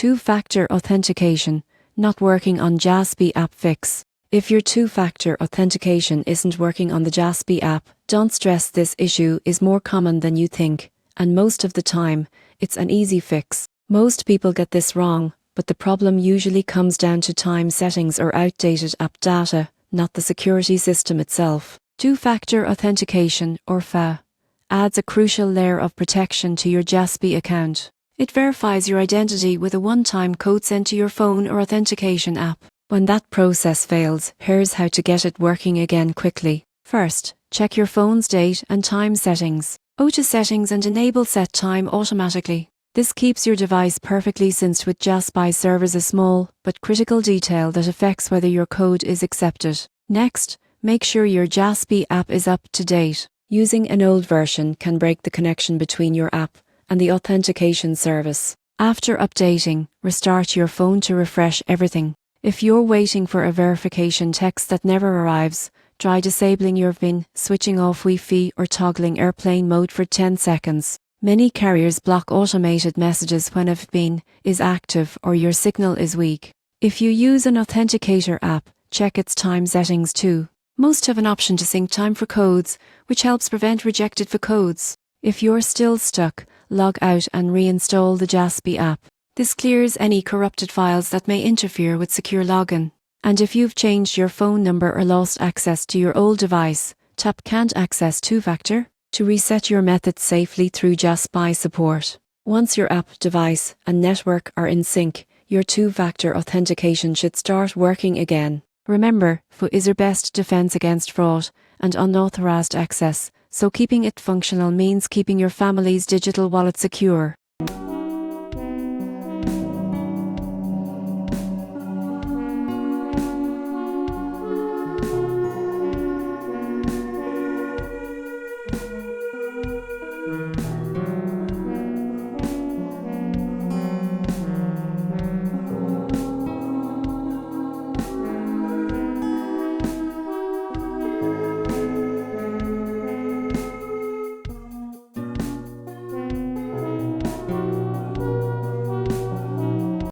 Two-factor authentication, not working on Jassby App Fix. If your two-factor authentication isn't working on the Jassby app, don't stress. This issue is more common than you think, and most of the time, it's an easy fix. Most people get this wrong, but the problem usually comes down to time settings or outdated app data, not the security system itself. Two-factor authentication, or FA, adds a crucial layer of protection to your Jassby account. It verifies your identity with a one-time code sent to your phone or authentication app. When that process fails, here's how to get it working again quickly. First, check your phone's date and time settings. Go to Settings and enable Set Time automatically. This keeps your device perfectly synced with Jassby servers, a small but critical detail that affects whether your code is accepted. Next, make sure your Jassby app is up to date. Using an old version can break the connection between your app and the authentication service. After updating, restart your phone to refresh everything. If you're waiting for a verification text that never arrives, try disabling your PIN, switching off Wi-Fi, or toggling airplane mode for 10 seconds. Many carriers block automated messages when a PIN is active or your signal is weak. If you use an authenticator app, check its time settings too. Most have an option to sync time for codes, which helps prevent rejected for codes. If you're still stuck, log out and reinstall the Jassby app. This clears any corrupted files that may interfere with secure login. And if you've changed your phone number or lost access to your old device, tap Can't Access Two-Factor to reset your methods safely through Jassby support. Once your app, device, and network are in sync, your two-factor authentication should start working again. Remember, FA is your best defense against fraud and unauthorized access, so keeping it functional means keeping your family's digital wallet secure.